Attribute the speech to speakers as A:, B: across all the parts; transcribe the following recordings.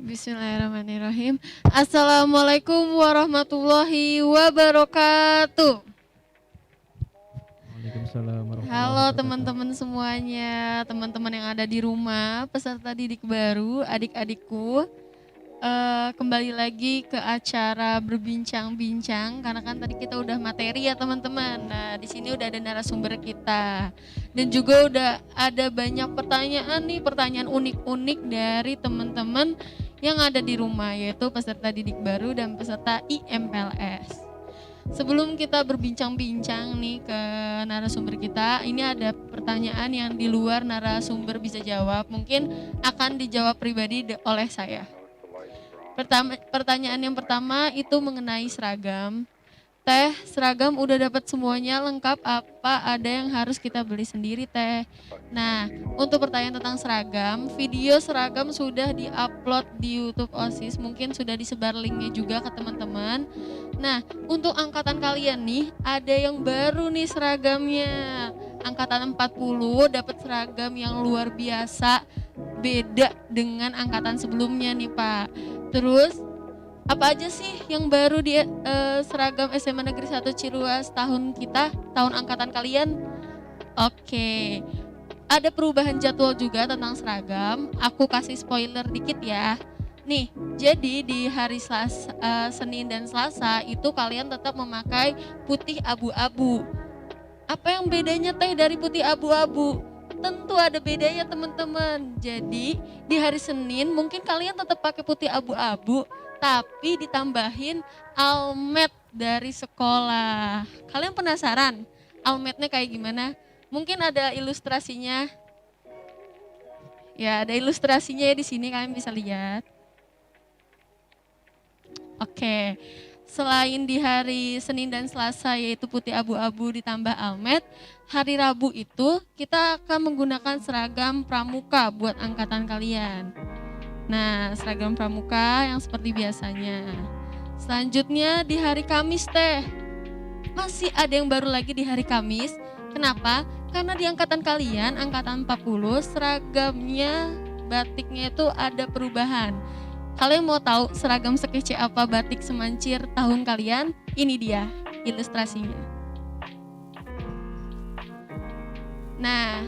A: Bismillahirrahmanirrahim. Assalamualaikum warahmatullahi wabarakatuh.
B: Waalaikumsalam warahmatullahi
A: Halo
B: wabarakatuh.
A: teman-teman semuanya, teman-teman yang ada di rumah, peserta didik baru, adik-adikku. Kembali lagi ke acara berbincang-bincang karena kan tadi kita udah materi ya teman-teman. Nah, di sini udah ada narasumber kita. Dan juga udah ada banyak pertanyaan unik-unik dari teman-teman yang ada di rumah, yaitu peserta didik baru dan peserta IMPLS. Sebelum kita berbincang-bincang nih ke narasumber kita, ini ada pertanyaan yang di luar narasumber bisa jawab, mungkin akan dijawab pribadi oleh saya. Pertanyaan yang pertama itu mengenai seragam. Teh, seragam udah dapat semuanya lengkap, apa ada yang harus kita beli sendiri teh? Nah, untuk pertanyaan tentang seragam, video seragam sudah diupload di YouTube OSIS, mungkin sudah disebar linknya juga ke teman-teman. Nah, untuk angkatan kalian nih, ada yang baru nih seragamnya. Angkatan 40 dapat seragam yang luar biasa, beda dengan angkatan sebelumnya nih Pak. Terus apa aja sih yang baru di seragam SMA Negeri 1 Ciruas tahun kita, tahun angkatan kalian? Oke, ada perubahan jadwal juga tentang seragam. Aku kasih spoiler dikit ya. Nih, jadi di hari Senin dan Selasa itu kalian tetap memakai putih abu-abu. Apa yang bedanya teh dari putih abu-abu? Tentu ada bedanya teman-teman. Jadi di hari Senin mungkin kalian tetap pakai putih abu-abu, tapi ditambahin almet dari sekolah. Kalian penasaran almetnya kayak gimana? Mungkin ada ilustrasinya. Ya, ada ilustrasinya ya di sini, kalian bisa lihat. Oke. Selain di hari Senin dan Selasa yaitu putih abu-abu ditambah almet, hari Rabu itu kita akan menggunakan seragam pramuka buat angkatan kalian. Nah, seragam pramuka yang seperti biasanya. Selanjutnya di hari Kamis teh. Masih ada yang baru lagi di hari Kamis. Kenapa? Karena di angkatan kalian, angkatan 40, seragamnya batiknya itu ada perubahan. Kalian mau tahu seragam sekece apa batik semancir tahun kalian? Ini dia ilustrasinya. Nah,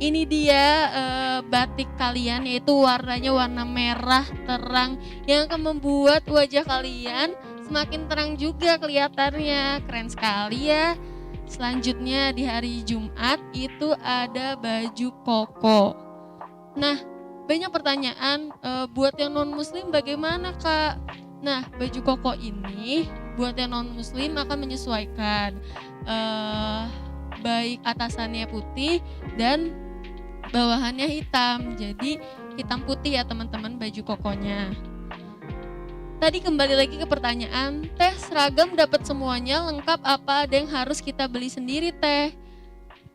A: ini dia batik kalian, yaitu warnanya warna merah terang yang akan membuat wajah kalian semakin terang juga kelihatannya. Keren sekali ya. Selanjutnya di hari Jumat itu ada baju koko. Nah, banyak pertanyaan buat yang non muslim bagaimana Kak? Nah, baju koko ini buat yang non muslim akan menyesuaikan baik atasannya putih dan bawahannya hitam. Jadi hitam putih ya teman-teman baju kokonya. Tadi kembali lagi ke pertanyaan, teh seragam dapat semuanya lengkap, apa ada yang harus kita beli sendiri teh?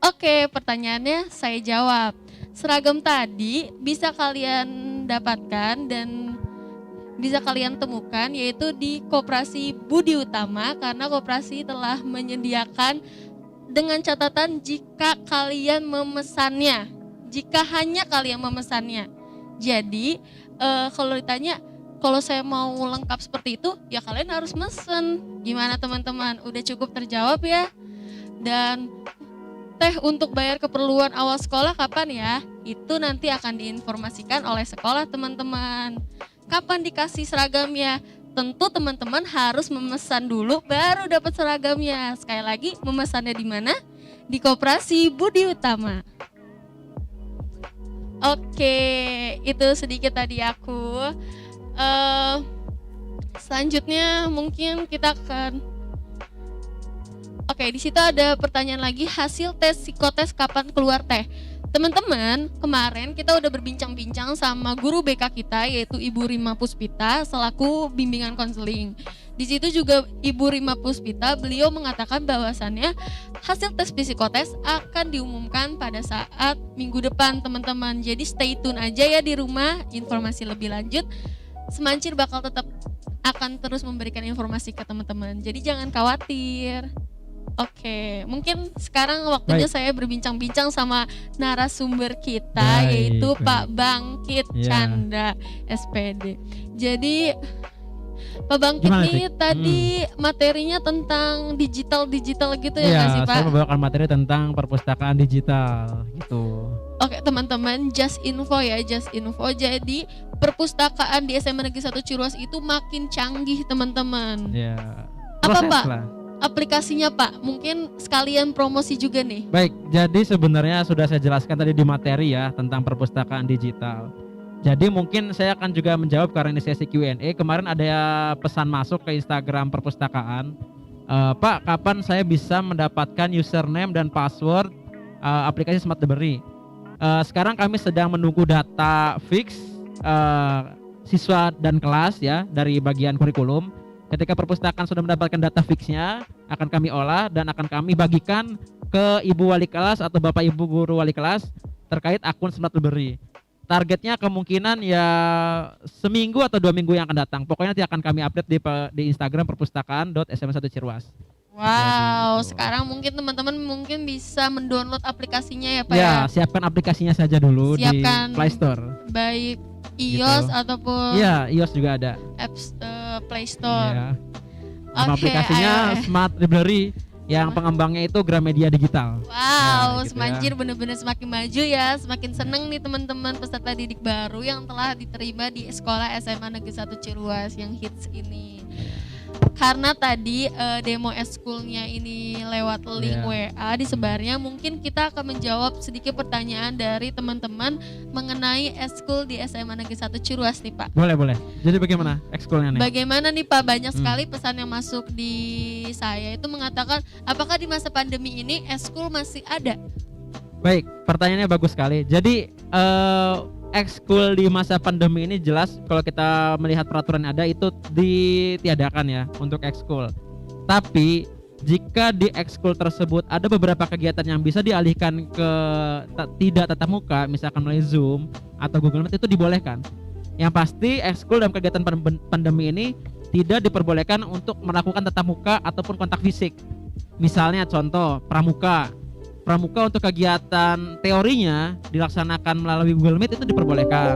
A: Oke, pertanyaannya saya jawab. Seragam tadi bisa kalian dapatkan dan bisa kalian temukan yaitu di Koperasi Budi Utama, karena koperasi telah menyediakan dengan catatan jika kalian memesannya, jika hanya kalian memesannya. Jadi kalau ditanya kalau saya mau lengkap seperti itu ya kalian harus mesen. Gimana teman-teman, udah cukup terjawab ya? Dan teh untuk bayar keperluan awal sekolah kapan ya? Itu nanti akan diinformasikan oleh sekolah teman-teman. Kapan dikasih seragamnya? Tentu teman-teman harus memesan dulu baru dapat seragamnya. Sekali lagi, memesannya di mana? Di Koperasi Budi Utama. Oke, itu sedikit tadi aku. Selanjutnya mungkin kita akan Oke, di situ ada pertanyaan lagi, hasil tes psikotes kapan keluar teh? Teman-teman, kemarin kita udah berbincang-bincang sama guru BK kita yaitu Ibu Rima Puspita selaku bimbingan konseling. Di situ juga Ibu Rima Puspita, beliau mengatakan bahwasannya hasil tes psikotes akan diumumkan pada saat minggu depan teman-teman. Jadi stay tune aja ya di rumah, informasi lebih lanjut. Semancir bakal tetap akan terus memberikan informasi ke teman-teman. Jadi jangan khawatir. Oke, mungkin sekarang waktunya
B: Baik.
A: saya berbincang-bincang sama narasumber kita yaitu
B: Baik,
A: Pak
B: baik.
A: Bangkit
B: Iya.
A: Chandra SPD. Jadi Pak Bangkit
B: Gimana sih?
A: nih tadi materinya tentang digital-digital gitu ya nggak sih
B: Iya, saya
A: Pak?
B: membawakan materi tentang perpustakaan digital gitu.
A: Oke teman-teman, just info ya, just info. Jadi perpustakaan di SMA Negeri 1 Ciruas itu makin canggih teman-teman.
B: Ya,
A: Apa
B: proses
A: Pak
B: lah.
A: aplikasinya Pak? Mungkin sekalian promosi juga nih.
B: Baik, jadi sebenarnya sudah saya jelaskan tadi di materi ya tentang perpustakaan digital. Jadi mungkin saya akan juga menjawab karena ini sesi Q&A. Kemarin ada pesan masuk ke Instagram perpustakaan. Pak, kapan saya bisa mendapatkan username dan password aplikasi Smart Library? Sekarang kami sedang menunggu data fix eh, siswa dan kelas ya dari bagian kurikulum. Ketika perpustakaan sudah mendapatkan data fixnya, akan kami olah dan akan kami bagikan ke ibu wali kelas atau bapak ibu guru wali kelas terkait akun Smart Library. Targetnya kemungkinan ya seminggu atau 2 minggu yang akan datang. Pokoknya nanti akan kami update di Instagram perpustakaan.sm1cirwas.
A: Wow,
B: Jadi gitu.
A: sekarang mungkin teman-teman mungkin bisa mendownload aplikasinya ya Pak ya.
B: Ya, siapkan aplikasinya saja dulu di
A: Siapkan
B: Play Store.
A: baik
B: Gitu.
A: iOS ataupun
B: Iya, iOS juga ada.
A: apps Play Store.
B: Iya. Nama
A: Oke,
B: aplikasinya
A: ayo.
B: Smart Library yang pengembangnya itu Gramedia Digital.
A: Wow,
B: Ya, gitu
A: Semanjir
B: ya.
A: benar-benar semakin maju ya, semakin seneng nih teman-teman peserta didik baru yang telah diterima di Sekolah SMA Negeri 1 Ciruas yang hits ini. Karena tadi demo eskulnya ini lewat link
B: Iya.
A: WA disebarnya, mungkin kita akan menjawab sedikit pertanyaan dari teman-teman mengenai eskul di SMA Negeri 1 Ciruas nih Pak.
B: Boleh. Jadi bagaimana ekskulnya nih?
A: Bagaimana nih Pak, banyak
B: Hmm.
A: sekali pesan yang masuk di saya itu mengatakan apakah di masa pandemi ini eskul masih ada?
B: Baik, pertanyaannya bagus sekali. Jadi ekskul di masa pandemi ini jelas kalau kita melihat peraturan yang ada itu ditiadakan ya untuk ekskul. Tapi jika di ekskul tersebut ada beberapa kegiatan yang bisa dialihkan ke tidak tatap muka, misalkan melalui Zoom atau Google Meet, itu dibolehkan. Yang pasti ekskul dalam kegiatan pandemi ini tidak diperbolehkan untuk melakukan tatap muka ataupun kontak fisik. Misalnya contoh pramuka. Pramuka untuk kegiatan teorinya dilaksanakan melalui Google Meet itu diperbolehkan.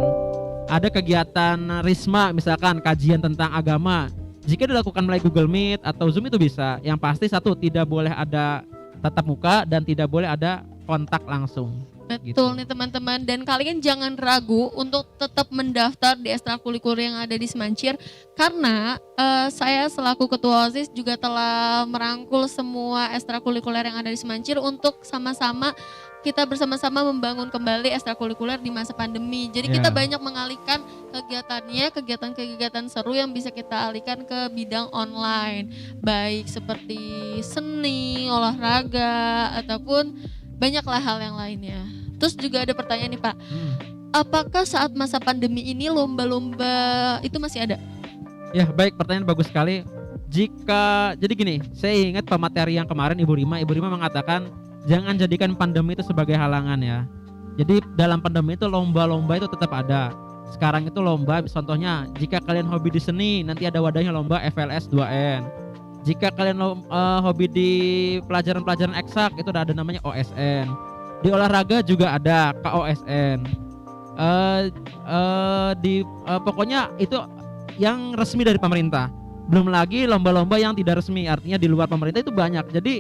B: Ada kegiatan Risma misalkan kajian tentang agama. Jika dilakukan melalui Google Meet atau Zoom itu bisa. Yang pasti satu, tidak boleh ada tatap muka dan tidak boleh ada kontak langsung.
A: Betul nih teman-teman, dan kalian jangan ragu untuk tetap mendaftar di ekstrakurikuler yang ada di Semancir karena saya selaku ketua OSIS juga telah merangkul semua ekstrakurikuler yang ada di Semancir untuk sama-sama kita bersama-sama membangun kembali ekstrakurikuler di masa pandemi. Jadi kita banyak mengalihkan kegiatannya, kegiatan-kegiatan seru yang bisa kita alihkan ke bidang online, baik seperti seni, olahraga ataupun banyaklah hal yang lainnya. Terus juga ada pertanyaan nih Pak, apakah saat masa pandemi ini lomba-lomba itu masih ada?
B: Ya baik, pertanyaan bagus sekali. Jadi gini, saya ingat pemateri yang kemarin Ibu Rima mengatakan jangan jadikan pandemi itu sebagai halangan ya. Jadi dalam pandemi itu lomba-lomba itu tetap ada. Sekarang itu lomba, contohnya jika kalian hobi di seni, nanti ada wadahnya lomba FLS 2N. Jika kalian hobi di pelajaran-pelajaran eksak, itu ada namanya OSN. Di olahraga juga ada KOSN. Pokoknya itu yang resmi dari pemerintah. Belum lagi lomba-lomba yang tidak resmi, artinya di luar pemerintah itu banyak. Jadi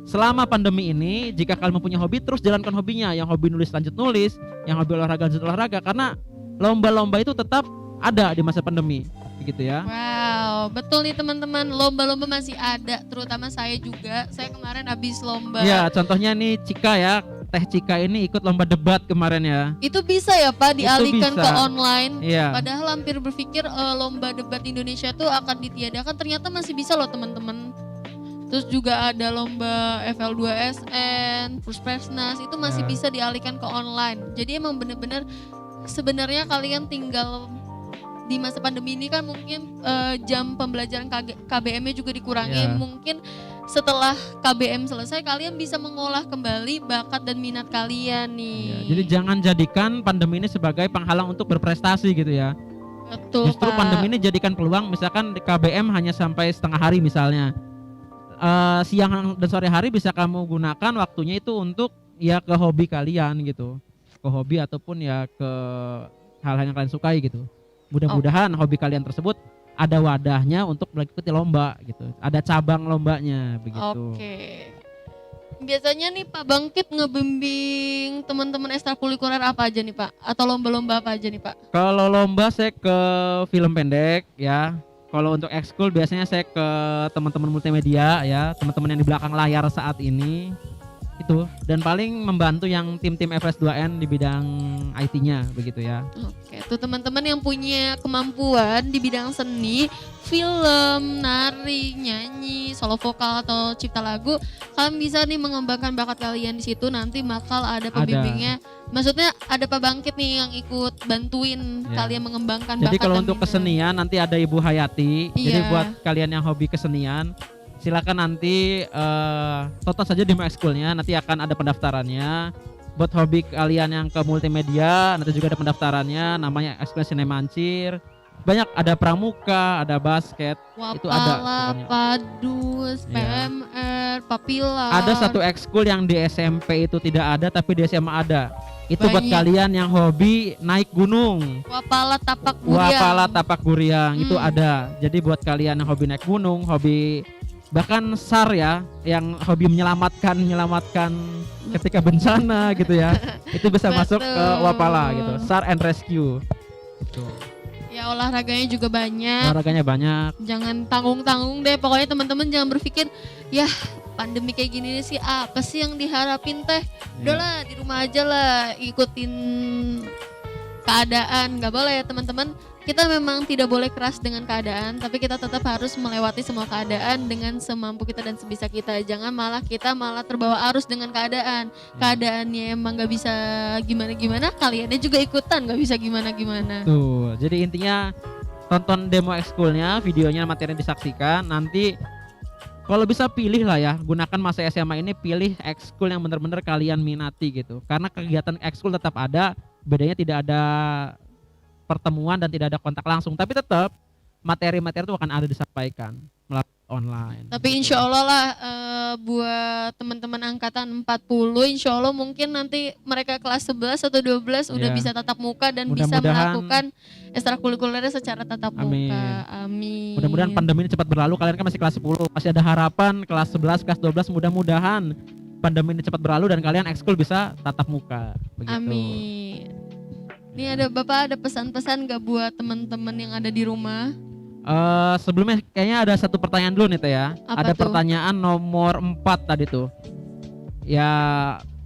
B: selama pandemi ini, jika kalian mempunyai hobi, terus jalankan hobinya. Yang hobi nulis lanjut nulis, yang hobi olahraga lanjut olahraga, karena lomba-lomba itu tetap ada di masa pandemi, begitu ya.
A: Wow, betul nih teman-teman, lomba-lomba masih ada, terutama saya juga. Saya kemarin habis lomba.
B: Ya, contohnya nih Cika ya, Teh Cika ini ikut lomba debat kemarin ya.
A: Itu bisa ya Pak dialihkan
B: bisa
A: ke online.
B: Iya.
A: Padahal hampir berpikir lomba debat Indonesia tuh akan ditiadakan, ternyata masih bisa loh teman-teman. Terus juga ada lomba FL2SN, Puspesnas, itu masih bisa dialihkan ke online. Jadi emang bener-bener sebenarnya kalian tinggal di masa pandemi ini kan mungkin jam pembelajaran KBM-nya juga dikurangi. Mungkin setelah KBM selesai kalian bisa mengolah kembali bakat dan minat kalian nih.
B: Jadi jangan jadikan pandemi ini sebagai penghalang untuk berprestasi gitu ya.
A: Betul,
B: Justru
A: Pak.
B: pandemi ini jadikan peluang, misalkan di KBM hanya sampai setengah hari misalnya. siang dan sore hari bisa kamu gunakan waktunya itu untuk ya ke hobi kalian gitu, ke hobi ataupun ya ke hal-hal yang kalian sukai gitu. Mudah-mudahan hobi kalian tersebut ada wadahnya untuk mengikuti lomba gitu, ada cabang lombanya begitu.
A: Oke. Biasanya nih Pak Bangkit ngebimbing teman-teman ekstrakurikuler apa aja nih Pak? Atau lomba-lomba apa aja nih Pak?
B: Kalau lomba saya ke film pendek ya. Kalau untuk ekskul biasanya saya ke teman-teman multimedia ya, teman-teman yang di belakang layar saat ini itu, dan paling membantu yang tim-tim FS2N di bidang IT-nya begitu ya.
A: Oke, tuh teman-teman yang punya kemampuan di bidang seni, film, nari, nyanyi, solo vokal atau cipta lagu, kalian bisa nih mengembangkan bakat kalian di situ. Nanti bakal ada pembimbingnya. Maksudnya ada Pak Bangkit nih yang ikut bantuin
B: Ya.
A: kalian mengembangkan
B: Jadi
A: bakat
B: kalau
A: dan
B: untuk
A: minat.
B: kesenian nanti ada Ibu Hayati. Jadi
A: Iya.
B: buat kalian yang hobi kesenian, silakan nanti tonton saja di Ekskulnya, nanti akan ada pendaftarannya. Buat hobi kalian yang ke multimedia, nanti juga ada pendaftarannya, namanya Ekskul Seni Mancir. Banyak, ada pramuka, ada basket, itu ada
A: Wapala,
B: pokoknya.
A: Padus,
B: Iya.
A: PMR, Papilar.
B: Ada satu ekskul yang di SMP itu tidak ada, tapi di SMA ada. Itu buat
A: Banyak.
B: kalian yang hobi naik gunung.
A: Wapala Tapak Buryang.
B: Wapala Tapak Guryang itu
A: Hmm.
B: ada. Jadi buat kalian yang hobi naik gunung, hobi bahkan SAR ya, yang hobi menyelamatkan ketika bencana gitu ya, itu bisa masuk ke
A: Betul.
B: Wapala gitu. SAR and Rescue. Itu.
A: Ya olahraganya juga banyak.
B: Olahraganya banyak.
A: Jangan tanggung-tanggung deh. Pokoknya teman-teman jangan berpikir, ya pandemi kayak gini sih apa sih yang diharapin teh? Udahlah di rumah aja lah, ikutin keadaan. Nggak boleh ya teman-teman. Kita memang tidak boleh keras dengan keadaan, tapi kita tetap harus melewati semua keadaan dengan semampu kita dan sebisa kita. Jangan kita malah terbawa arus dengan keadaan. Keadaannya emang nggak bisa gimana-gimana, kaliannya juga ikutan nggak bisa gimana-gimana.
B: Tuh, jadi intinya tonton demo ekskulnya, videonya, materi yang disaksikan. Nanti kalau bisa pilih lah ya, gunakan masa SMA ini, pilih ekskul yang benar-benar kalian minati gitu. Karena kegiatan ekskul tetap ada, bedanya tidak ada pertemuan dan tidak ada kontak langsung, tapi tetap materi-materi itu akan ada disampaikan melalui online.
A: Tapi insya Allah lah buat teman-teman angkatan 40, insya Allah mungkin nanti mereka kelas 11 atau 12 udah
B: Ya.
A: bisa tatap muka dan bisa
B: Mudah-mudahan.
A: melakukan ekstrakurikulernya secara tatap
B: Amin.
A: muka. Amin.
B: Mudah-mudahan pandemi ini cepat berlalu. Kalian kan masih kelas 10, masih ada harapan. Kelas 11, kelas 12, mudah-mudahan pandemi ini cepat berlalu dan kalian ekskul bisa tatap muka begitu.
A: Amin. Ini ada Bapak, ada pesan-pesan gak buat teman-teman yang ada di rumah?
B: Sebelumnya kayaknya ada satu pertanyaan dulu nih Teh ya.
A: Apa
B: Ada
A: tuh?
B: pertanyaan nomor 4 tadi tuh. Ya,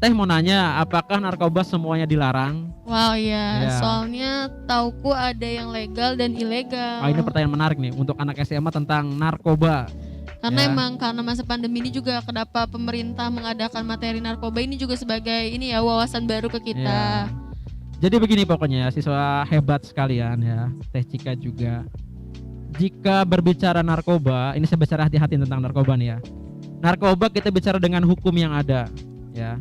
B: Teh mau nanya, apakah narkoba semuanya dilarang?
A: Wow ya,
B: Ya.
A: soalnya tauku ada yang legal dan ilegal.
B: Oh, ini pertanyaan menarik nih untuk anak SMA tentang narkoba.
A: Karena
B: Ya.
A: emang karena masa pandemi ini juga kenapa pemerintah mengadakan materi narkoba ini juga sebagai ini ya wawasan baru ke kita.
B: Ya. Jadi begini pokoknya ya, siswa hebat sekalian ya, Teh Cika juga. Jika berbicara narkoba, ini saya bicara hati-hati tentang narkoba nih ya. Narkoba kita bicara dengan hukum yang ada ya.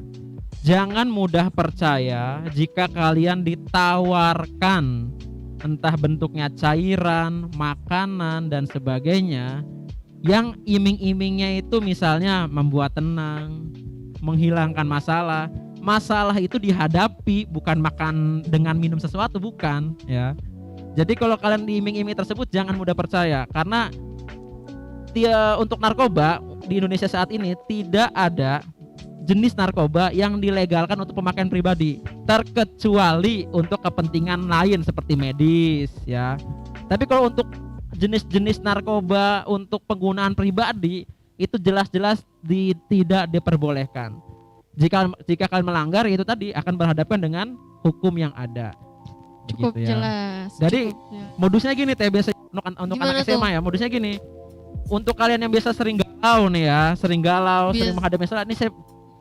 B: Jangan mudah percaya jika kalian ditawarkan entah bentuknya cairan, makanan dan sebagainya yang iming-imingnya itu misalnya membuat tenang, menghilangkan masalah. Masalah itu dihadapi, bukan makan dengan minum sesuatu, bukan ya. Jadi kalau kalian diiming-iming tersebut jangan mudah percaya, karena untuk narkoba di Indonesia saat ini tidak ada jenis narkoba yang dilegalkan untuk pemakaian pribadi, terkecuali untuk kepentingan lain seperti medis ya. Tapi kalau untuk jenis-jenis narkoba untuk penggunaan pribadi itu jelas-jelas tidak diperbolehkan. Jika kalian melanggar itu tadi akan berhadapan dengan hukum yang ada.
A: Cukup
B: Begitu ya.
A: jelas.
B: Jadi,
A: cukup jelas.
B: Modusnya gini Teh, biasanya untuk
A: Gimana
B: anak SMA ya, modusnya gini. Untuk kalian yang biasa sering galau nih ya, sering menghadapi masalah, ini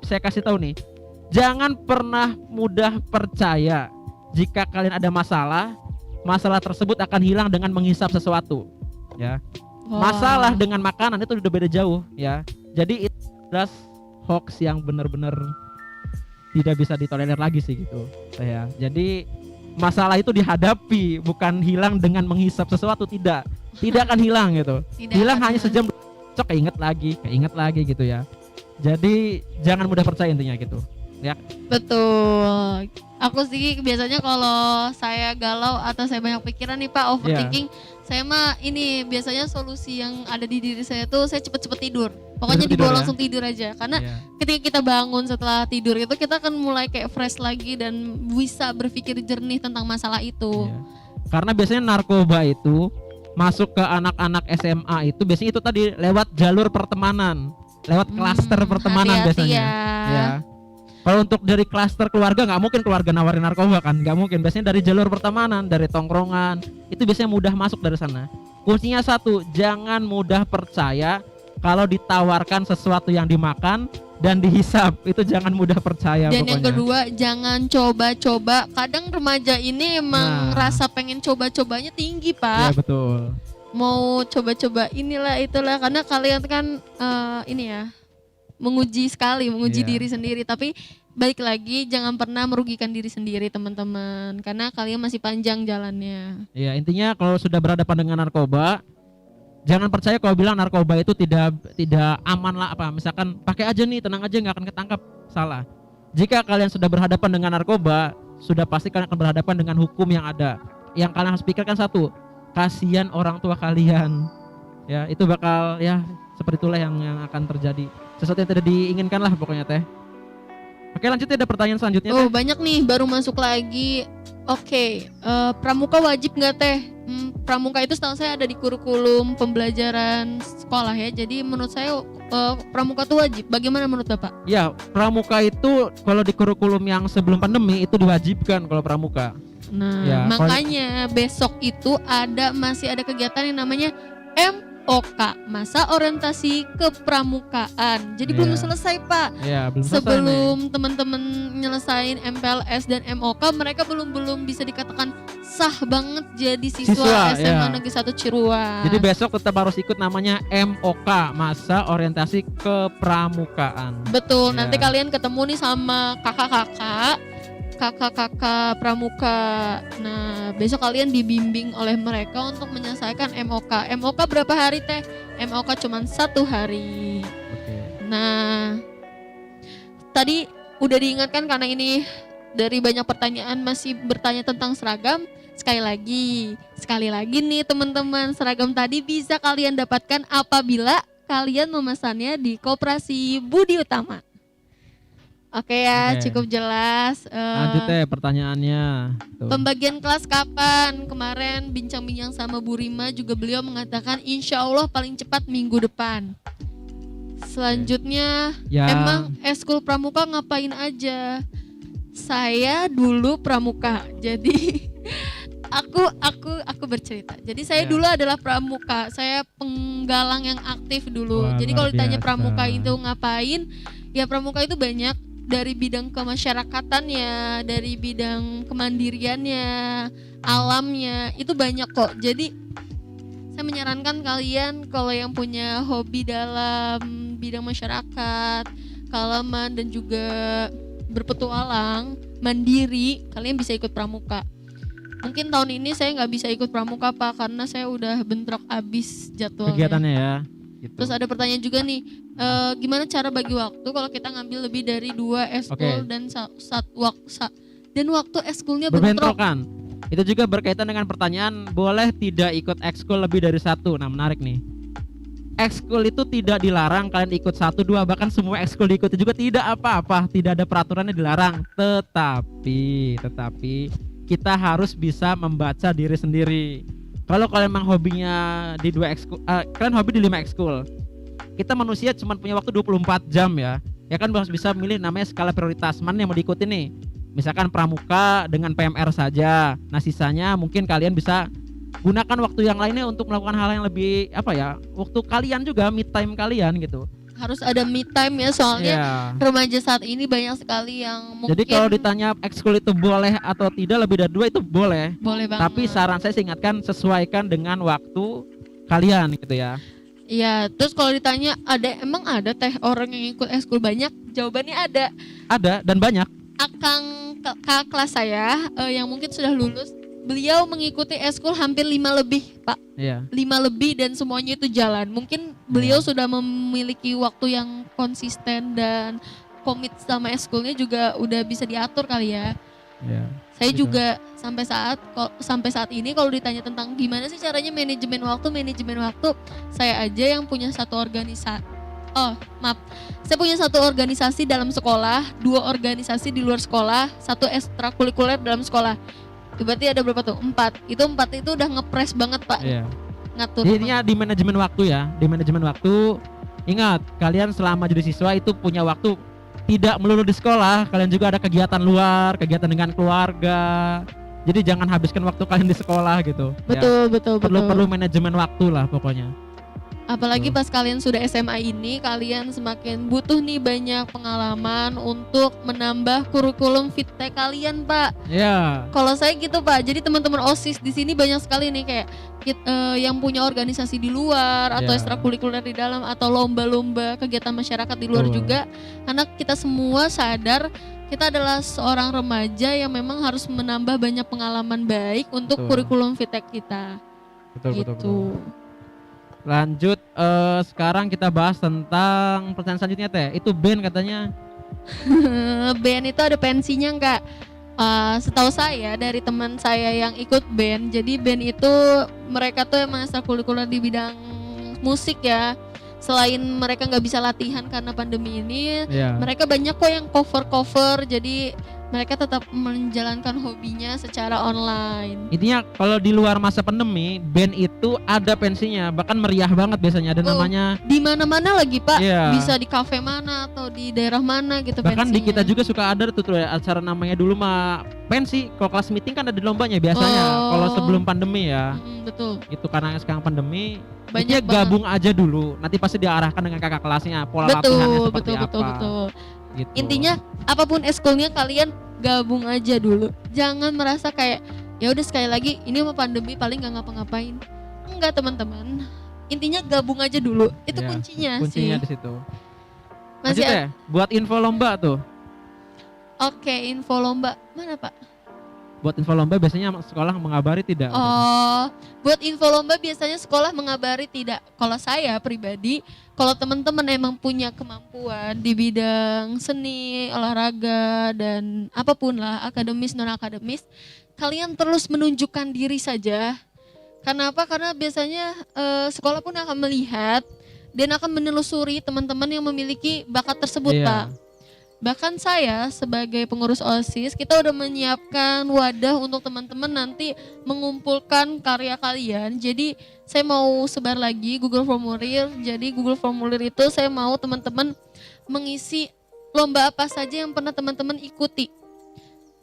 B: saya kasih tahu nih. Jangan pernah mudah percaya jika kalian ada masalah tersebut akan hilang dengan menghisap sesuatu. Ya.
A: Wah.
B: Masalah dengan makanan itu udah beda jauh ya. Jadi itu jelas hoax yang benar-benar tidak bisa ditolerir lagi sih gitu ya. Jadi masalah itu dihadapi, bukan hilang dengan menghisap sesuatu, tidak akan hilang gitu.
A: Tidak
B: Hilang
A: akan
B: hanya
A: hilang.
B: sejam besok keinget lagi gitu ya. Jadi jangan mudah percaya intinya gitu ya.
A: Betul. Aku sih biasanya kalau saya galau atau saya banyak pikiran nih Pak, overthinking, saya mah ini biasanya solusi yang ada di diri saya tuh saya cepet-cepet tidur. Pokoknya
B: Cepet-cepet
A: dibawa
B: tidur ya?
A: langsung tidur aja. Karena
B: Iya.
A: ketika kita bangun setelah tidur itu kita akan mulai kayak fresh lagi dan bisa berpikir jernih tentang masalah itu.
B: Iya. Karena biasanya narkoba itu masuk ke anak-anak SMA itu biasanya itu tadi lewat jalur pertemanan, lewat klaster pertemanan
A: Hati-hati
B: biasanya. Ya. Kalau untuk dari klaster keluarga nggak mungkin keluarga nawarin narkoba kan, nggak mungkin. Biasanya dari jalur pertemanan, dari tongkrongan, itu biasanya mudah masuk dari sana. Kuncinya satu, jangan mudah percaya kalau ditawarkan sesuatu yang dimakan dan dihisap, itu jangan mudah percaya.
A: Dan
B: pokoknya.
A: yang kedua, jangan coba-coba. Kadang remaja ini emang rasa pengen coba-cobanya tinggi
B: Ya
A: Pak.
B: betul.
A: Mau coba-coba inilah itulah, karena kalian kan ini ya, menguji
B: Iya.
A: diri sendiri. Tapi balik lagi, jangan pernah merugikan diri sendiri teman-teman, karena kalian masih panjang jalannya.
B: Ya intinya kalau sudah berhadapan dengan narkoba, jangan percaya kalau bilang narkoba itu tidak aman lah apa. Misalkan pakai aja nih, tenang aja nggak akan ketangkap. Salah. Jika kalian sudah berhadapan dengan narkoba, sudah pasti kalian akan berhadapan dengan hukum yang ada. Yang kalian harus pikirkan satu, kasihan orang tua kalian. Ya itu bakal ya seperti itulah yang akan terjadi. Sesuatu yang tidak diinginkan lah pokoknya teh. Oke lanjut ya, ada pertanyaan selanjutnya teh.
A: Oh banyak nih, baru masuk lagi. Oke, pramuka wajib nggak teh? Pramuka itu setahu saya ada di kurikulum pembelajaran sekolah ya. Jadi menurut saya pramuka itu wajib. Bagaimana menurut Bapak?
B: Ya pramuka itu kalau di kurikulum yang sebelum pandemi itu diwajibkan kalau pramuka.
A: Nah,
B: Ya,
A: makanya besok itu masih ada kegiatan yang namanya MOK, Masa Orientasi Kepramukaan. Jadi belum
B: Iya.
A: selesai Pak.
B: Ya belum selesai nih.
A: Sebelum teman-teman nyelesain MPLS dan MOK, mereka belum bisa dikatakan sah banget jadi siswa SMA
B: ya.
A: Negeri 1 Ciruan.
B: Jadi besok tetap harus ikut namanya MOK, Masa Orientasi Kepramukaan.
A: Betul,
B: Ya.
A: nanti kalian ketemu nih sama kakak-kakak pramuka. Nah, besok kalian dibimbing oleh mereka untuk menyelesaikan MOK. MOK berapa hari teh? MOK cuma 1 hari.
B: Oke.
A: Nah, tadi udah diingatkan karena ini dari banyak pertanyaan masih bertanya tentang seragam. Sekali lagi nih teman-teman, seragam tadi bisa kalian dapatkan apabila kalian memesannya di Koperasi Budi Utama. Oke ya,
B: Oke.
A: cukup jelas.
B: Lanjut deh pertanyaannya. Tuh.
A: Pembagian kelas kapan? Kemarin bincang-bincang sama Bu Rima juga beliau mengatakan insya Allah paling cepat minggu depan. Selanjutnya,
B: Ya.
A: emang eskul pramuka ngapain aja? Saya dulu pramuka, jadi aku bercerita. Jadi saya
B: Ya.
A: dulu adalah pramuka, saya penggalang yang aktif dulu.
B: Wah,
A: Jadi
B: luar
A: kalau ditanya
B: biasa.
A: pramuka itu ngapain? Ya pramuka itu banyak, dari bidang kemasyarakatannya, dari bidang kemandiriannya, alamnya, itu banyak kok. Jadi saya menyarankan kalian kalau yang punya hobi dalam bidang masyarakat, kealaman dan juga berpetualang, mandiri, kalian bisa ikut pramuka. Mungkin tahun ini saya nggak bisa ikut pramuka Pak, karena saya udah bentrok abis jadwalnya.
B: Kegiatannya ya. Gitu.
A: Terus ada pertanyaan juga nih, gimana cara bagi waktu kalau kita ngambil lebih dari 2 eskul
B: Oke.
A: dan waktu eskulnya bentrok.
B: Berbentrokan. Itu juga berkaitan dengan pertanyaan boleh tidak ikut ekskul lebih dari 1. Nah menarik nih. Ekskul itu tidak dilarang kalian ikut 1, 2, bahkan semua ekskul diikuti juga tidak apa-apa, tidak ada peraturannya dilarang. Tetapi kita harus bisa membaca diri sendiri. Kalau kalian memang hobinya di 2 ekskul, kalian hobi di 5 ekskul. Kita manusia cuma punya waktu 24 jam ya. Ya kan harus bisa milih namanya skala prioritas, mana yang mau diikuti nih. Misalkan pramuka dengan PMR saja. Nah, sisanya mungkin kalian bisa gunakan waktu yang lainnya untuk melakukan hal yang lebih waktu kalian juga, me time kalian gitu.
A: Harus ada me time ya, soalnya
B: Iya.
A: remaja saat ini banyak sekali yang mungkin
B: Jadi kalau ditanya ekskul itu boleh atau tidak lebih dari 2 itu boleh.
A: boleh banget.
B: Tapi saran saya sih ingatkan sesuaikan dengan waktu kalian gitu ya.
A: Iya, terus kalau ditanya emang ada teh orang yang ikut ekskul banyak? Jawabannya ada.
B: Ada dan banyak.
A: Kakak kelas saya yang mungkin sudah lulus beliau mengikuti eskul hampir 5 lebih, Pak.
B: Iya.
A: 5 lebih dan semuanya itu jalan. Mungkin beliau sudah memiliki waktu yang konsisten dan komit sama eskulnya juga udah bisa diatur kali ya.
B: Iya.
A: Saya
B: Gitu.
A: juga sampai saat ini kalau ditanya tentang gimana sih caranya manajemen waktu, saya aja yang punya satu organisasi. Oh, maaf. Saya punya satu organisasi dalam sekolah, 2 organisasi di luar sekolah, 1 ekstrakurikuler dalam sekolah. Berarti ada berapa tuh? 4. Itu 4 itu udah ngepres banget, Pak.
B: Iya.
A: Ngatur.
B: Jadi intinya di manajemen waktu ya. Di manajemen waktu, ingat kalian selama jadi siswa itu punya waktu tidak melulu di sekolah, kalian juga ada kegiatan luar, kegiatan dengan keluarga. Jadi jangan habiskan waktu kalian di sekolah gitu.
A: Betul, betul, betul.
B: Perlu manajemen waktu lah pokoknya.
A: Apalagi pas kalian sudah SMA ini, kalian semakin butuh nih banyak pengalaman untuk menambah kurikulum FITEK kalian, Pak.
B: Iya.
A: Kalau saya gitu, Pak. Jadi teman-teman OSIS di sini banyak sekali nih kayak yang punya organisasi di luar atau
B: Ya.
A: ekstrakurikuler di dalam atau lomba-lomba kegiatan masyarakat di luar
B: Betul.
A: juga. Karena kita semua sadar kita adalah seorang remaja yang memang harus menambah banyak pengalaman baik untuk
B: Betul.
A: kurikulum FITEK kita.
B: Betul,
A: Gitu.
B: betul, betul. Lanjut, sekarang kita bahas tentang pertanyaan selanjutnya Teh. Itu band katanya.
A: Band itu ada pensinya enggak? Setahu saya dari teman saya yang ikut band, jadi band itu mereka tuh emang ekstrakurikuler di bidang musik ya. Selain mereka nggak bisa latihan karena pandemi ini,
B: Iya.
A: mereka banyak kok yang cover, jadi mereka tetap menjalankan hobinya secara online.
B: Intinya kalau di luar masa pandemi, band itu ada pensinya, bahkan meriah banget biasanya. Ada
A: Oh,
B: namanya.
A: Di mana-mana lagi, Pak.
B: Iya.
A: Bisa di kafe mana atau di daerah mana gitu
B: Bahkan di
A: pensinya.
B: kita juga suka ada tuh acara namanya dulu mah pensi. Kalau kelas meeting kan ada lombanya biasanya.
A: Oh.
B: Kalau sebelum pandemi ya.
A: Betul.
B: Itu karena sekarang pandemi,
A: Banyak
B: intinya gabung aja dulu. Nanti pasti diarahkan dengan kakak kelasnya, pola latihannya seperti apa.
A: Betul.
B: Gitu.
A: Intinya apapun eskulnya kalian gabung aja dulu. Jangan merasa kayak ya udah sekali lagi ini mau pandemi paling nggak ngapa-ngapain. Enggak, teman-teman. Intinya gabung aja dulu. Itu
B: Iya,
A: kuncinya
B: kuncinya
A: sih.
B: di situ.
A: Masih
B: Lanjut ya, buat info lomba tuh.
A: Oke, info lomba. Mana, Pak?
B: Buat info lomba biasanya sekolah mengabari tidak?
A: Oh, buat info lomba biasanya sekolah mengabari tidak. Kalau saya pribadi, kalau teman-teman emang punya kemampuan di bidang seni, olahraga, dan apapun lah, akademis, non-akademis, kalian terus menunjukkan diri saja. Karena apa? Karena biasanya sekolah pun akan melihat dan akan menelusuri teman-teman yang memiliki bakat tersebut,
B: Iya.
A: Pak. Bahkan saya sebagai pengurus OSIS, kita udah menyiapkan wadah untuk teman-teman nanti mengumpulkan karya kalian. Jadi saya mau sebar lagi Google Formulir. Jadi Google Formulir itu saya mau teman-teman mengisi lomba apa saja yang pernah teman-teman ikuti.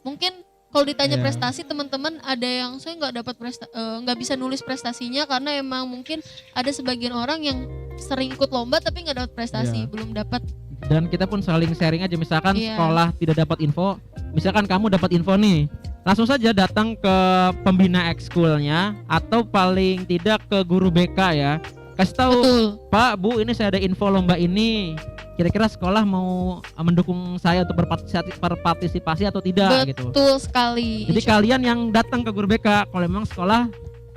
A: Mungkin kalau ditanya
B: Iya.
A: prestasi, teman-teman ada yang saya nggak bisa nulis prestasinya karena emang mungkin ada sebagian orang yang sering ikut lomba tapi nggak dapat prestasi,
B: Iya.
A: belum dapat.
B: Dan kita pun saling sharing aja, misalkan
A: Iya.
B: sekolah tidak dapat info, misalkan kamu dapat info nih, langsung saja datang ke pembina ekskulnya atau paling tidak ke guru BK ya. Kasih tahu,
A: Betul.
B: Pak, Bu, ini saya ada info lomba ini. Kira-kira sekolah mau mendukung saya untuk berpartisipasi atau tidak gitu.
A: Betul sekali.
B: Jadi kalian yang datang ke guru BK, kalau memang sekolah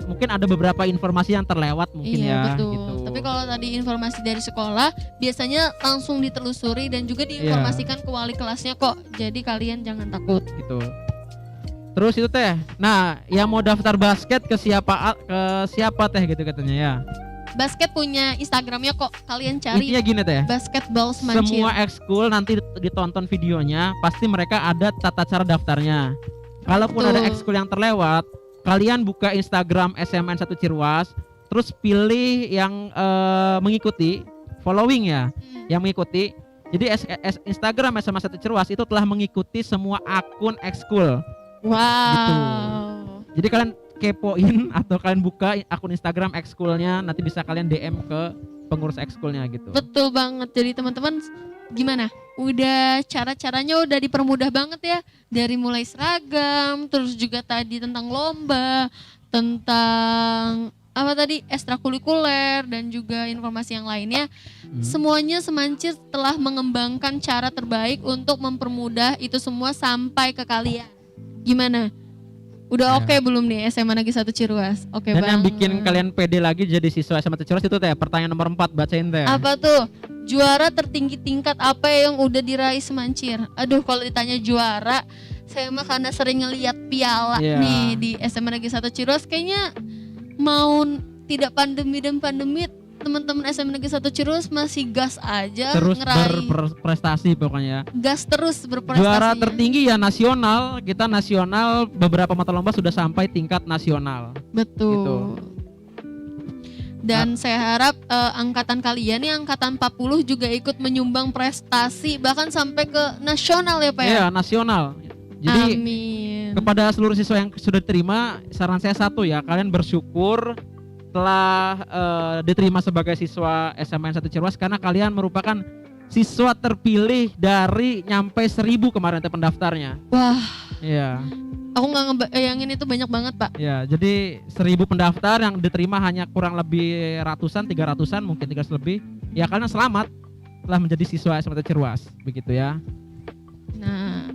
B: mungkin ada beberapa informasi yang terlewat mungkin
A: Iya,
B: ya
A: betul.
B: gitu.
A: Tapi kalau tadi informasi dari sekolah biasanya langsung ditelusuri dan juga diinformasikan ke wali kelasnya kok. Jadi kalian jangan takut.
B: Gitu. Terus itu Teh. Nah, yang mau daftar basket ke siapa Teh gitu katanya ya.
A: Basket punya Instagramnya kok. Kalian cari
B: Intinya gini Teh.
A: Basketball Semancir.
B: Semua ekskul nanti ditonton videonya, pasti mereka ada tata cara daftarnya. Kalaupun
A: Betul.
B: ada ekskul yang terlewat, kalian buka Instagram SMN 1 Cirwas, terus pilih yang mengikuti, following ya, yang mengikuti. Jadi Instagram SMA 1 Cirwas itu telah mengikuti semua akun ekskul.
A: Wow.
B: Gitu. Jadi kalian kepoin atau kalian buka akun Instagram ekskulnya, nanti bisa kalian DM ke pengurus ekskulnya gitu.
A: Betul banget. Jadi teman-teman gimana? Udah cara-caranya udah dipermudah banget ya. Dari mulai seragam, terus juga tadi tentang lomba, tentang apa tadi ekstrakurikuler dan juga informasi yang lainnya. Semuanya Semancir telah mengembangkan cara terbaik untuk mempermudah itu semua sampai ke kalian. Gimana? Udah
B: Ya.
A: oke belum nih SMA Negeri 1 Ciruas? Oke
B: Dan yang
A: banget.
B: bikin kalian pede lagi jadi siswa SMA Ciruas itu teh pertanyaan nomor 4, bacain teh.
A: Apa tuh? Juara tertinggi tingkat apa yang udah diraih Semancir? Aduh, kalau ditanya juara, saya mah karena sering ngeliat piala
B: Iya.
A: nih di SMA Negeri 1 Ciruas, kayaknya mau tidak pandemi dan pandemi, teman-teman SMA Negeri 1 Ciruas masih gas aja
B: Terus
A: ngeraih.
B: berprestasi pokoknya.
A: Gas terus berprestasinya.
B: Juara tertinggi ya nasional, kita nasional beberapa mata lomba sudah sampai tingkat nasional.
A: Betul.
B: Gitu.
A: Dan saya harap angkatan kalian nih, angkatan 40 juga ikut menyumbang prestasi bahkan sampai ke nasional ya Pak ya.
B: Iya, nasional. Jadi
A: Amin.
B: kepada seluruh siswa yang sudah diterima, saran saya satu ya, kalian bersyukur telah diterima sebagai siswa SMN 1 Ciruas karena kalian merupakan siswa terpilih dari nyampe 1000 kemarin teh pendaftarnya.
A: Wah,
B: Iya.
A: aku nggak ngebayangin itu banyak banget Pak.
B: Ya, jadi 1000 pendaftar yang diterima hanya kurang lebih ratusan, 300-an, mungkin 300 lebih. Ya kalian selamat telah menjadi siswa SMN 1 Ciruas, begitu ya.
A: Nah,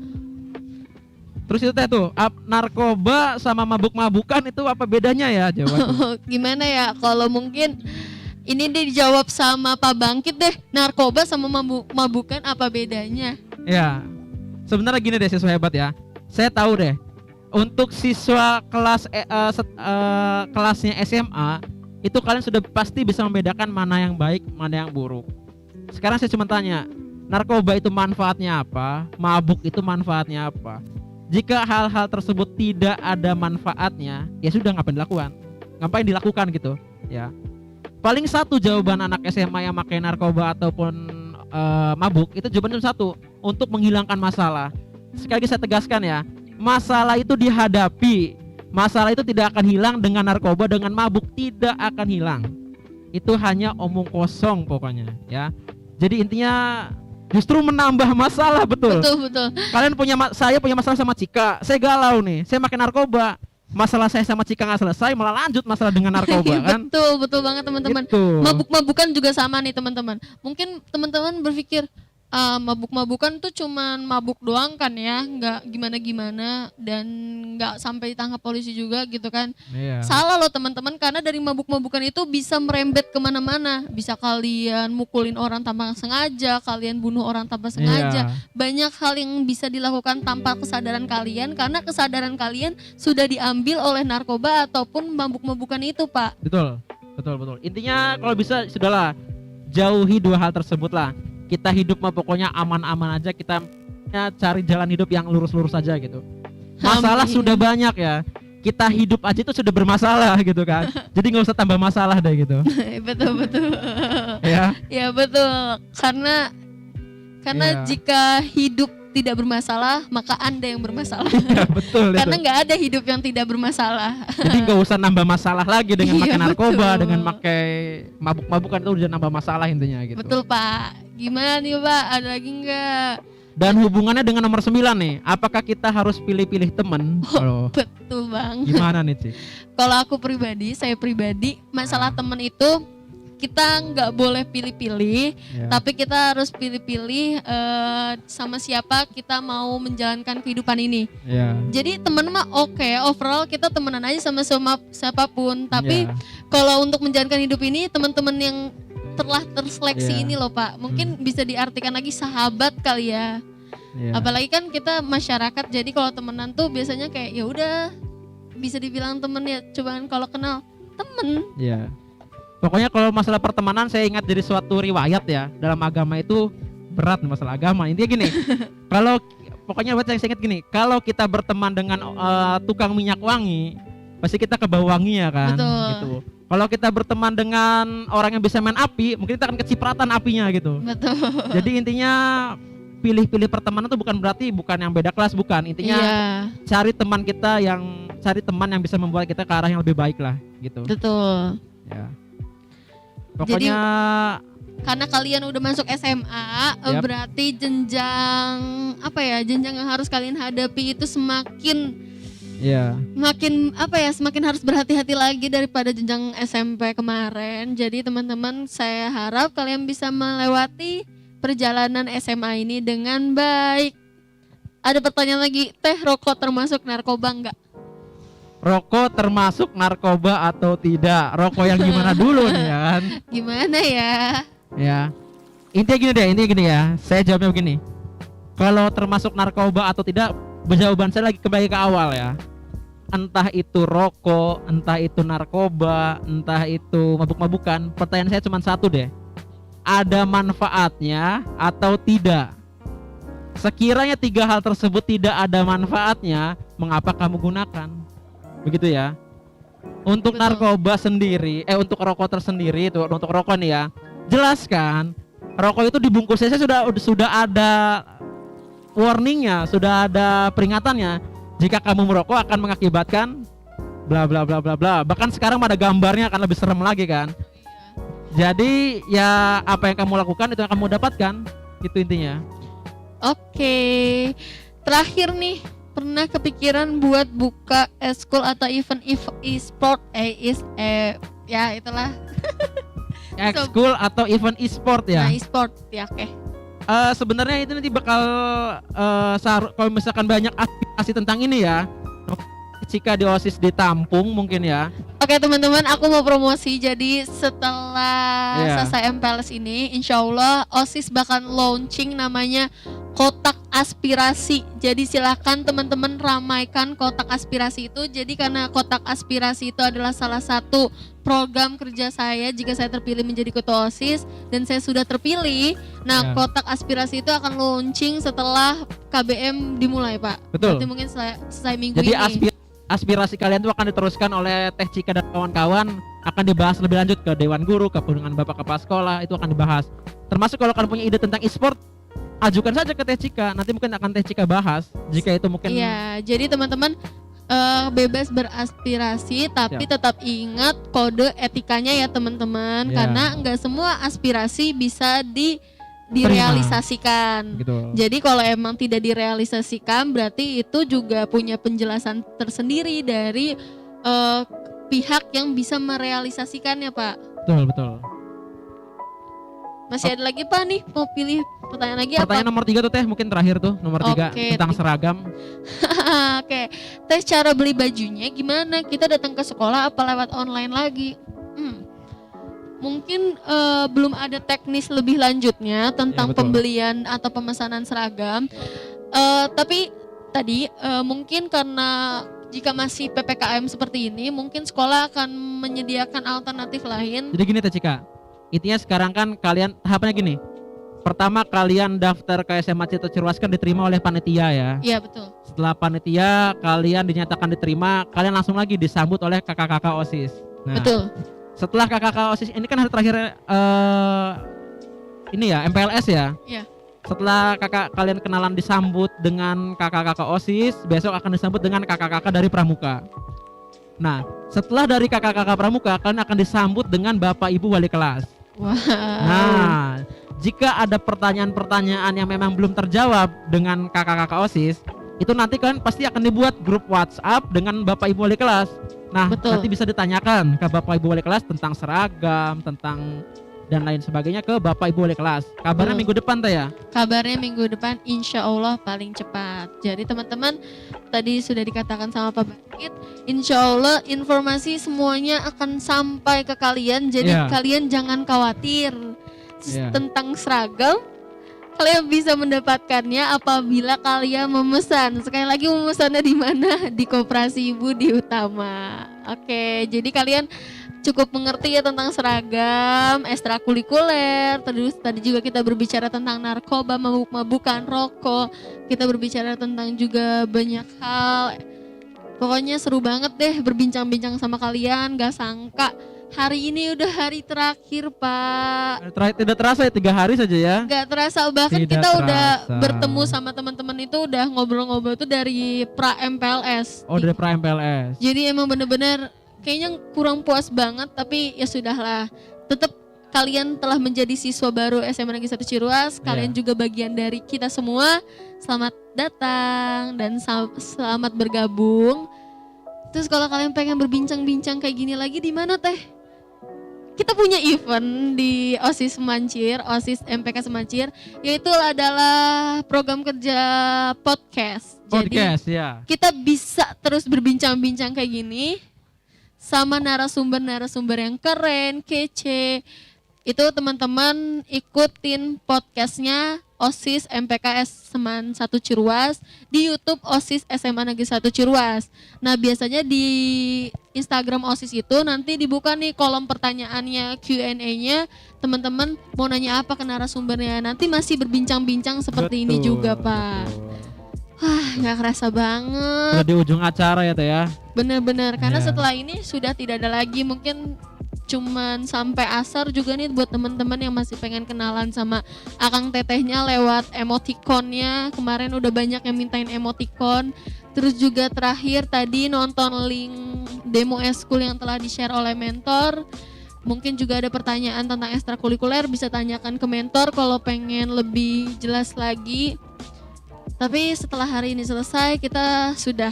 B: Terus itu teh tuh, narkoba sama mabuk-mabukan itu apa bedanya ya? Jawab.
A: gimana ya kalau mungkin ini dijawab sama Pak Bangkit deh. Narkoba sama mabukan apa bedanya?
B: Ya, sebenarnya gini deh siswa hebat ya. Saya tahu deh, untuk siswa kelasnya SMA itu kalian sudah pasti bisa membedakan mana yang baik, mana yang buruk. Sekarang saya cuma tanya, narkoba itu manfaatnya apa? Mabuk itu manfaatnya apa? Jika hal-hal tersebut tidak ada manfaatnya, ya sudah ngapain dilakukan? Ngapain dilakukan gitu? Ya. Paling satu jawaban anak SMA yang pakai narkoba ataupun mabuk itu jawabannya cuma satu, untuk menghilangkan masalah. Sekali lagi saya tegaskan ya, masalah itu dihadapi. Masalah itu tidak akan hilang dengan narkoba, dengan mabuk tidak akan hilang. Itu hanya omong kosong pokoknya ya. Jadi intinya justru menambah masalah, betul.
A: Betul.
B: Kalian saya punya masalah sama Cika, saya galau nih, saya makan narkoba. Masalah saya sama Cika nggak selesai, malah lanjut masalah dengan narkoba kan?
A: Betul banget teman-teman.
B: Gitu.
A: Mabuk-mabukan juga sama nih teman-teman. Mungkin teman-teman berpikir mabuk-mabukan tuh cuman mabuk doang kan ya, nggak gimana-gimana dan nggak sampai ditangkap polisi juga gitu kan.
B: Iya.
A: Salah loh teman-teman, karena dari mabuk-mabukan itu bisa merembet kemana-mana. Bisa kalian mukulin orang tanpa sengaja, kalian bunuh orang tanpa sengaja.
B: Iya.
A: Banyak hal yang bisa dilakukan tanpa kesadaran kalian, karena kesadaran kalian sudah diambil oleh narkoba ataupun mabuk-mabukan itu Pak.
B: Betul. Intinya kalau bisa sudahlah, jauhi dua hal tersebut lah. Kita hidup mah pokoknya aman-aman aja, kita cari jalan hidup yang lurus-lurus aja gitu. Masalah
A: Amin.
B: sudah banyak ya. Kita hidup aja itu sudah bermasalah gitu kan. Jadi nggak usah tambah masalah deh gitu.
A: Betul.
B: Ya.
A: Ya betul. Karena
B: Iya.
A: jika hidup tidak bermasalah, maka Anda yang bermasalah.
B: Ya, betul
A: Karena
B: itu.
A: nggak ada hidup yang tidak bermasalah.
B: Jadi nggak usah nambah masalah lagi dengan
A: Iya,
B: makan narkoba,
A: betul.
B: dengan pakai mabuk-mabukan, itu udah nambah masalah intinya gitu.
A: Betul Pak. Gimana nih Pak? Ada lagi nggak?
B: Dan hubungannya dengan nomor 9 nih, apakah kita harus pilih-pilih temen? Oh,
A: Betul Bang.
B: gimana nih Cik?
A: Kalau aku pribadi, saya pribadi, masalah teman itu kita nggak boleh pilih-pilih,
B: Ya.
A: tapi kita harus pilih-pilih sama siapa kita mau menjalankan kehidupan ini.
B: Ya.
A: Jadi temen mah oke, overall kita temenan aja sama siapapun. Tapi
B: Ya.
A: kalau untuk menjalankan hidup ini, teman-teman yang telah terseleksi
B: Iya.
A: ini loh Pak, mungkin bisa diartikan lagi sahabat kali ya.
B: Ya.
A: Apalagi kan kita masyarakat, jadi kalau temenan tuh biasanya kayak ya udah bisa dibilang temen ya, cobaan kalau kenal temen.
B: Ya. Pokoknya kalau masalah pertemanan saya ingat dari suatu riwayat ya, dalam agama itu berat nih masalah agama. Intinya gini, kalau pokoknya buat saya ingat gini, kalau kita berteman dengan tukang minyak wangi, pasti kita ke bau wangi ya kan.
A: Betul.
B: Gitu. Kalau kita berteman dengan orang yang bisa main api, mungkin kita akan kecipratan apinya gitu.
A: Betul.
B: Jadi intinya pilih-pilih pertemanan itu bukan berarti bukan yang beda kelas, bukan. Intinya
A: Iya,
B: cari teman yang bisa membuat kita ke arah yang lebih baik lah gitu.
A: betul.
B: Ya. Pokoknya
A: Karena kalian udah masuk SMA,
B: Yap.
A: berarti jenjang jenjang yang harus kalian hadapi itu semakin
B: ya,
A: semakin harus berhati-hati lagi daripada jenjang SMP kemarin. Jadi teman-teman, saya harap kalian bisa melewati perjalanan SMA ini dengan baik. Ada pertanyaan lagi, teh rokok termasuk narkoba enggak?
B: Rokok termasuk narkoba atau tidak? Rokok yang gimana dulu nih ya kan?
A: Gimana ya?
B: Ya. Intinya gini ya. Saya jawabnya begini. Kalau termasuk narkoba atau tidak, jawaban saya lagi kembali ke awal ya. Entah itu rokok, entah itu narkoba, entah itu mabuk-mabukan. Pertanyaan saya cuma satu deh. Ada manfaatnya atau tidak? Sekiranya 3 hal tersebut tidak ada manfaatnya, mengapa kamu gunakan? Begitu ya. Untuk
A: Betul.
B: narkoba sendiri, untuk rokok tersendiri itu untuk rokok nih ya. Jelaskan, rokok itu dibungkusnya sudah ada warningnya, sudah ada peringatannya. Jika kamu merokok akan mengakibatkan bla bla bla bla bla. Bahkan sekarang ada gambarnya akan lebih serem lagi kan. Jadi ya apa yang kamu lakukan itu yang kamu dapatkan. Itu intinya.
A: Oke. Terakhir nih, pernah kepikiran buat buka eskul atau event e-sport ya itulah.
B: Ekskul atau event e-sport ya.
A: Nah, e-sport ya, oke.
B: Sebenarnya itu nanti bakal kalau misalkan banyak aspirasi tentang ini ya. Jika di OSIS ditampung mungkin ya.
A: Oke teman-teman, aku mau promosi. Jadi setelah selesai MPLS ini, insya Allah OSIS bakal launching namanya kotak aspirasi. Jadi silakan teman-teman ramaikan kotak aspirasi itu. Jadi karena kotak aspirasi itu adalah salah satu program kerja saya jika saya terpilih menjadi ketua OSIS dan saya sudah terpilih. Nah, kotak aspirasi itu akan launching setelah KBM dimulai, Pak.
B: Betul.
A: Berarti mungkin selesai minggu
B: jadi
A: ini.
B: Aspirasi kalian itu akan diteruskan oleh Teh Cika dan kawan-kawan, akan dibahas lebih lanjut ke Dewan Guru, ke dengan Bapak Kepala Sekolah, itu akan dibahas. Termasuk kalau kalian punya ide tentang e-sport, ajukan saja ke Teh Cika, nanti mungkin akan Teh Cika bahas jika itu mungkin.
A: Iya, jadi teman-teman bebas beraspirasi tapi tetap ingat kode etikanya ya teman-teman, karena nggak semua aspirasi bisa direalisasikan.
B: Gitu.
A: Jadi kalau emang tidak direalisasikan berarti itu juga punya penjelasan tersendiri dari pihak yang bisa merealisasikannya, Pak.
B: Betul.
A: Masih ada lagi Pak nih, mau pilih pertanyaan lagi
B: Pertanyaan
A: apa?
B: nomor 3 tuh Teh, mungkin terakhir tuh nomor 3 tentang seragam.
A: Oke. Teh, cara beli bajunya gimana? Kita datang ke sekolah apa lewat online lagi? Mungkin belum ada teknis lebih lanjutnya tentang pembelian atau pemesanan seragam. Tapi tadi mungkin karena jika masih PPKM seperti ini, mungkin sekolah akan menyediakan alternatif lain.
B: Jadi gini Teh Cika, intinya sekarang kan kalian tahapannya gini. Pertama kalian daftar ke SMA Citra Cirwas kan diterima oleh panitia ya.
A: Iya betul.
B: Setelah panitia kalian dinyatakan diterima, kalian langsung lagi disambut oleh kakak-kakak OSIS. Nah,
A: betul.
B: Setelah kakak-kakak OSIS ini kan hari terakhir ini ya MPLS ya.
A: Iya.
B: Setelah kakak kalian kenalan disambut dengan kakak-kakak OSIS, besok akan disambut dengan kakak-kakak dari Pramuka. Nah, setelah dari kakak-kakak Pramuka, kalian akan disambut dengan Bapak Ibu Wali kelas.
A: Wow.
B: Nah, jika ada pertanyaan-pertanyaan yang memang belum terjawab dengan kakak-kakak OSIS, itu nanti kalian pasti akan dibuat grup WhatsApp dengan Bapak Ibu Wali kelas. Nah, nanti bisa ditanyakan ke Bapak Ibu Wali kelas tentang seragam, tentang dan lain sebagainya ke Bapak Ibu Wali kelas. Kabarnya minggu depan Teh ya?
A: Kabarnya minggu depan insya Allah paling cepat. Jadi teman-teman, tadi sudah dikatakan sama Pak Bagit, insya Allah informasi semuanya akan sampai ke kalian. Jadi kalian jangan khawatir tentang seragam. Kalian bisa mendapatkannya apabila kalian memesan. Sekali lagi memesannya di mana? Di Koperasi Budi Utama. Oke, jadi kalian cukup mengerti ya tentang seragam, ekstrakurikuler. Terus tadi juga kita berbicara tentang narkoba, mabuk-mabukan, rokok. Kita berbicara tentang juga banyak hal. Pokoknya seru banget deh berbincang-bincang sama kalian. Gak sangka hari ini udah hari terakhir, Pak.
B: Tidak terasa ya 3 hari saja ya?
A: Gak terasa, bahkan
B: Tidak
A: kita
B: terasa.
A: udah bertemu sama teman-teman itu udah ngobrol-ngobrol tuh dari pra-MPLS.
B: Oh, dari pra-MPLS.
A: Jadi emang bener-bener kayaknya kurang puas banget, tapi ya sudahlah. Tetap kalian telah menjadi siswa baru SMA Negeri 1 Cirwas, kalian juga bagian dari kita semua. Selamat datang dan selamat bergabung. Terus kalau kalian pengen berbincang-bincang kayak gini lagi di mana Teh? Kita punya event di OSIS Semancir, OSIS MPK Semancir, yaitu adalah program kerja podcast. Jadi
B: Podcast ya.
A: kita bisa terus berbincang-bincang kayak gini sama narasumber-narasumber yang keren, kece. Itu teman-teman ikutin podcastnya OSIS MPKS Seman 1 Ciruas di YouTube OSIS SMA Negeri 1 Ciruas. Nah, biasanya di Instagram OSIS itu nanti dibuka nih kolom pertanyaannya, Q&A-nya. Teman-teman mau nanya apa ke narasumbernya. Nanti masih berbincang-bincang seperti ini juga, Pak.
B: Betul.
A: Wah, nggak kerasa banget.
B: Udah di ujung acara ya Teh ya.
A: Bener-bener, karena
B: Iya.
A: setelah ini sudah tidak ada lagi, mungkin cuman sampai asar juga nih buat teman-teman yang masih pengen kenalan sama Akang Tetehnya lewat emoticonnya. Kemarin udah banyak yang mintain emoticon. Terus juga terakhir tadi nonton link demo eskul yang telah di-share oleh mentor. Mungkin juga ada pertanyaan tentang ekstrakurikuler, bisa tanyakan ke mentor kalau pengen lebih jelas lagi. Tapi setelah hari ini selesai, kita sudah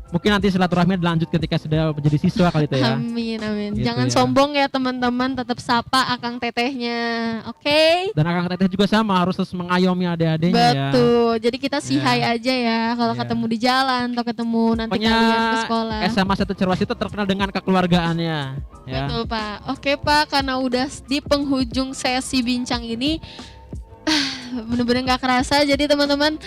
B: Mungkin nanti silaturahmi lanjut ketika sudah menjadi siswa kali Teh ya.
A: amin, amin.
B: Gitu
A: Jangan
B: ya.
A: sombong ya teman-teman, tetap sapa Akang Tetehnya. Oke?
B: Dan Akang Teteh juga sama harus terus mengayomi adik-adiknya ya.
A: Betul. Jadi kita say
B: Ya.
A: hi aja ya kalau
B: Ya.
A: ketemu di jalan atau ketemu nanti
B: Pokoknya
A: kalian ke sekolah.
B: SMA 1 Ciruas itu terkenal dengan kekeluargaannya ya.
A: Betul, Pak. Oke, Pak, karena udah di penghujung sesi bincang ini bener-bener gak kerasa. Jadi teman-teman,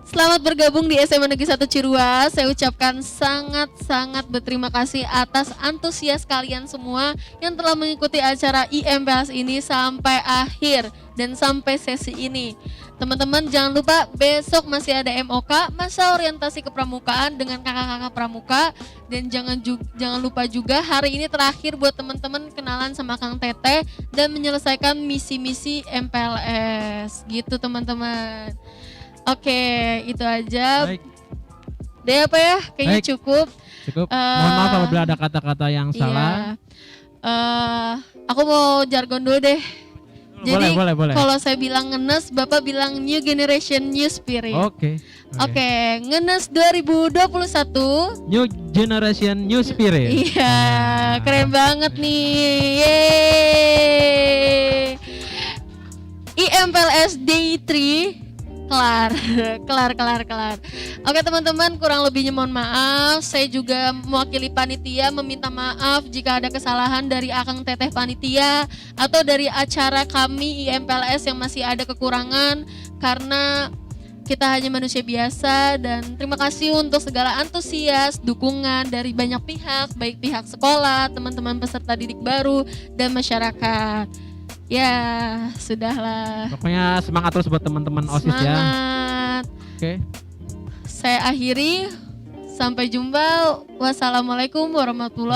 A: selamat bergabung di SMA Negeri 1 Ciruas. Saya ucapkan sangat-sangat berterima kasih atas antusias kalian semua yang telah mengikuti acara IMPLS ini sampai akhir dan sampai sesi ini. Teman-teman jangan lupa besok masih ada MOK, masa orientasi kepramukaan dengan kakak-kakak pramuka. Dan jangan lupa juga hari ini terakhir buat teman-teman kenalan sama Kang Teteh dan menyelesaikan misi-misi MPLS. Gitu teman-teman. Oke, itu aja.
B: Baik,
A: Deh apa ya? Kayaknya
B: Baik.
A: cukup.
B: cukup. Mohon maaf apabila ada kata-kata yang salah.
A: Iya. Aku mau jargon dulu deh. Jadi
B: boleh.
A: kalau saya bilang ngenes, Bapak bilang new generation, new spirit.
B: Oke.
A: Oke, ngenes 2021.
B: New generation, new spirit.
A: Iya,
B: Ah.
A: keren banget nih. Yeay. IMPLS Day 3 kelar. Oke teman-teman, kurang lebihnya mohon maaf. Saya juga mewakili panitia meminta maaf jika ada kesalahan dari Akang Teteh panitia atau dari acara kami IMPLS yang masih ada kekurangan, karena kita hanya manusia biasa. Dan terima kasih untuk segala antusias, dukungan dari banyak pihak, baik pihak sekolah, teman-teman peserta didik baru, dan masyarakat. Ya, sudahlah.
B: Pokoknya semangat terus buat teman-teman OSIS ya.
A: Semangat.
B: Oke.
A: Saya akhiri. Sampai jumpa. Wassalamualaikum warahmatullahi